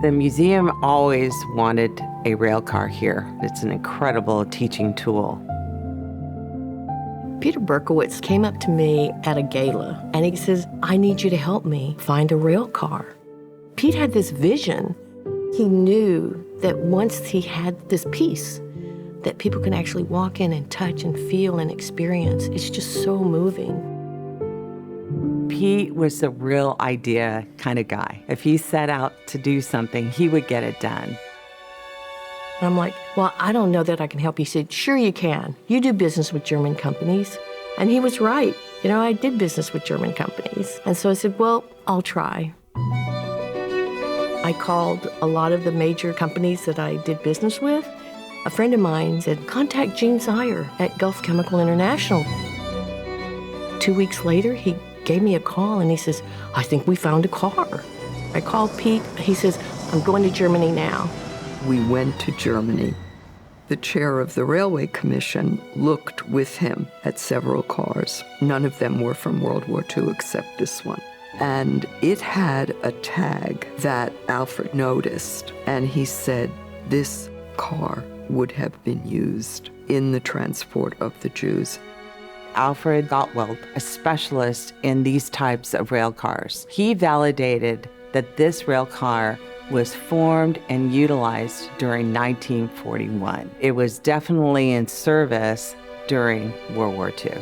The museum always wanted a railcar here. It's an incredible teaching tool. Peter Berkowitz came up to me at a gala, and he says, I need you to help me find a rail car. Pete had this vision. He knew that once he had this piece, that people can actually walk in and touch and feel and experience. It's just so moving. Pete was the real idea kind of guy. If he set out to do something, he would get it done. And I'm like, well, I don't know that I can help you. He said, sure you can. You do business with German companies. And he was right. You know, I did business with German companies. And so I said, well, I'll try. I called a lot of the major companies that I did business with. A friend of mine said, contact Gene Sire at Gulf Chemical International. 2 weeks later, he gave me a call and he says, I think we found a car. I called Pete. He says, I'm going to Germany now. We went to Germany. The chair of the Railway Commission looked with him at several cars. None of them were from World War II except this one. And it had a tag that Alfred noticed. And he said, this car would have been used in the transport of the Jews. Alfred Gottwald, a specialist in these types of rail cars, he validated that this rail car was formed and utilized during 1941. It was definitely in service during World War II.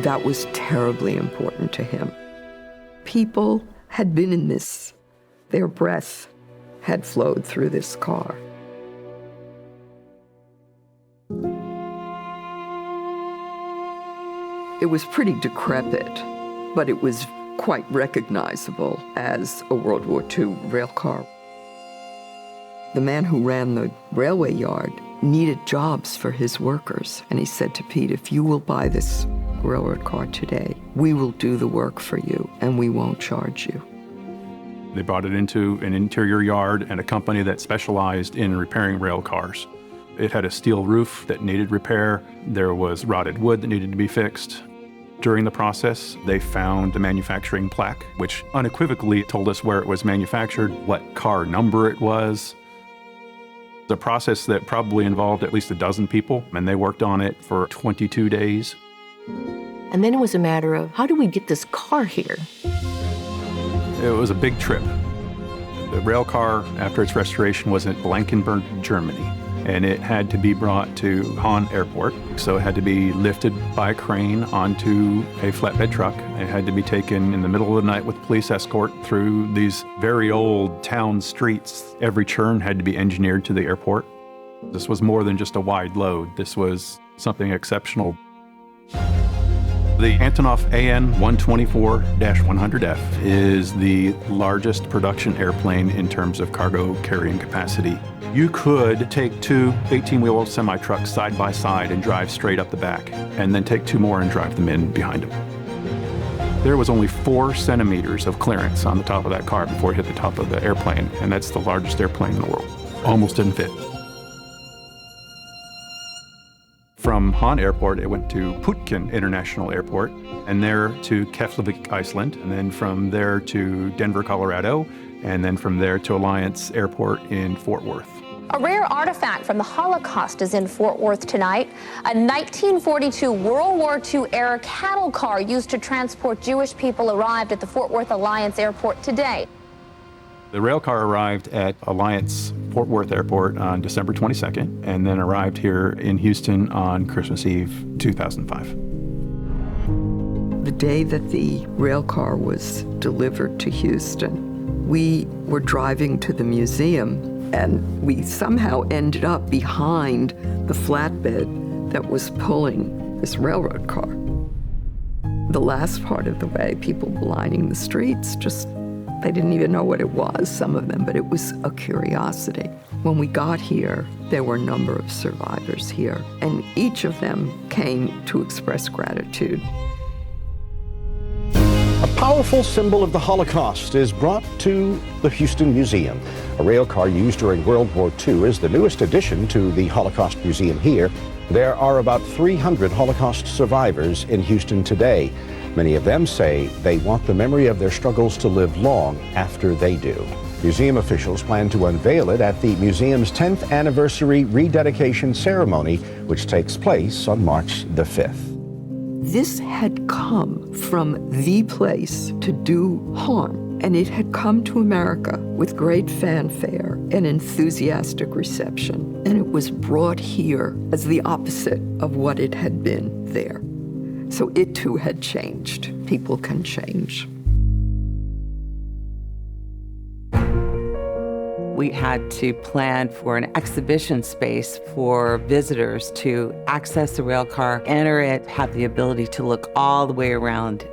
That was terribly important to him. People had been in this. Their breath had flowed through this car. It was pretty decrepit, but it was quite recognizable as a World War II rail car. The man who ran the railway yard needed jobs for his workers, and he said to Pete, if you will buy this railroad car today, we will do the work for you, and we won't charge you. They brought it into an interior yard and a company that specialized in repairing rail cars. It had a steel roof that needed repair. There was rotted wood that needed to be fixed. During the process, they found the manufacturing plaque, which unequivocally told us where it was manufactured, what car number it was. The process that probably involved at least a dozen people, and they worked on it for 22 days. And then it was a matter of, how do we get this car here? It was a big trip. The rail car, after its restoration, was at Blankenburg, Germany, and it had to be brought to Hahn Airport. So it had to be lifted by a crane onto a flatbed truck. It had to be taken in the middle of the night with police escort through these very old town streets. Every turn had to be engineered to the airport. This was more than just a wide load. This was something exceptional. The Antonov AN 124-100F is the largest production airplane in terms of cargo carrying capacity. You could take two 18-wheel semi-trucks side by side and drive straight up the back, and then take two more and drive them in behind them. There was only 4 centimeters of clearance on the top of that car before it hit the top of the airplane, and that's the largest airplane in the world. Almost didn't fit. From Hahn Airport, it went to Putkin International Airport, and there to Keflavik, Iceland, and then from there to Denver, Colorado, and then from there to Alliance Airport in Fort Worth. A rare artifact from the Holocaust is in Fort Worth tonight. A 1942 World War II era cattle car used to transport Jewish people arrived at the Fort Worth Alliance Airport today. The Railcar arrived at Alliance Fort Worth Airport on December 22nd and then arrived here in Houston on Christmas Eve 2005. The day that the Railcar was delivered to Houston, we were driving to the museum, and we somehow ended up behind the flatbed that was pulling this railroad car. The last part of the way, people were lining the streets, they didn't even know what it was, some of them, but it was a curiosity. When we got here, there were a number of survivors here, and each of them came to express gratitude. A powerful symbol of the Holocaust is brought to the Houston Museum. A railcar used during World War II is the newest addition to the Holocaust Museum here. There are about 300 Holocaust survivors in Houston today. Many of them say they want the memory of their struggles to live long after they do. Museum officials plan to unveil it at the museum's 10th anniversary rededication ceremony, which takes place on March the 5th. This had come from the place to do harm, and it had come to America with great fanfare and enthusiastic reception, and it was brought here as the opposite of what it had been there. So it too had changed. People can change. We had to plan for an exhibition space for visitors to access the railcar, enter it, have the ability to look all the way around.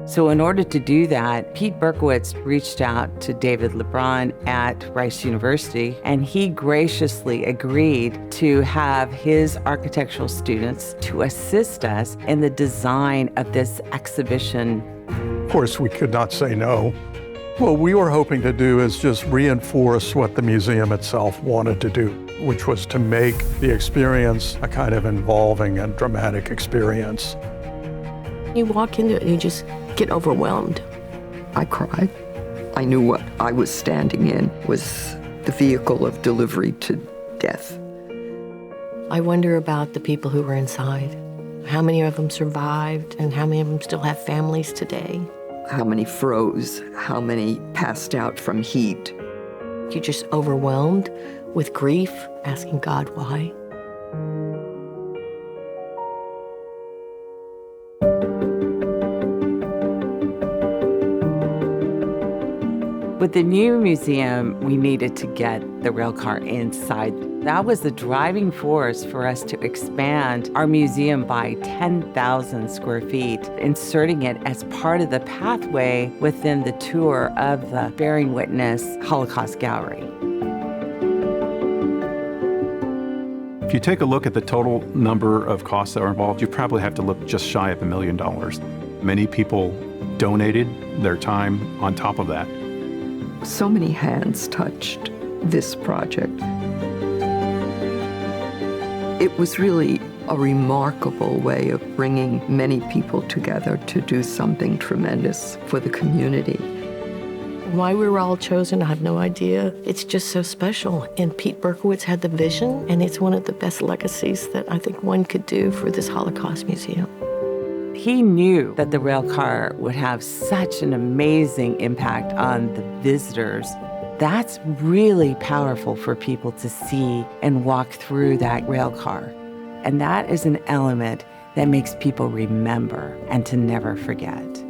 So in order to do that, Pete Berkowitz reached out to David LeBron at Rice University, and he graciously agreed to have his architectural students to assist us in the design of this exhibition. Of course, we could not say no. What we were hoping to do is just reinforce what the museum itself wanted to do, which was to make the experience a kind of involving and dramatic experience. You walk into it and you just get overwhelmed. I cried. I knew what I was standing in was the vehicle of delivery to death. I wonder about the people who were inside. How many of them survived and how many of them still have families today? How many froze? How many passed out from heat? You're just overwhelmed with grief, asking God why. With the new museum, we needed to get the railcar inside. That was the driving force for us to expand our museum by 10,000 square feet, inserting it as part of the pathway within the tour of the Bearing Witness Holocaust Gallery. If you take a look at the total number of costs that are involved, you probably have to look just shy of $1 million. Many people donated their time on top of that. So many hands touched this project. It was really a remarkable way of bringing many people together to do something tremendous for the community. Why we were all chosen, I have no idea. It's just so special. And Pete Berkowitz had the vision, and it's one of the best legacies that I think one could do for this Holocaust Museum. He knew that the railcar would have such an amazing impact on the visitors. That's really powerful for people to see and walk through that railcar. And that is an element that makes people remember and to never forget.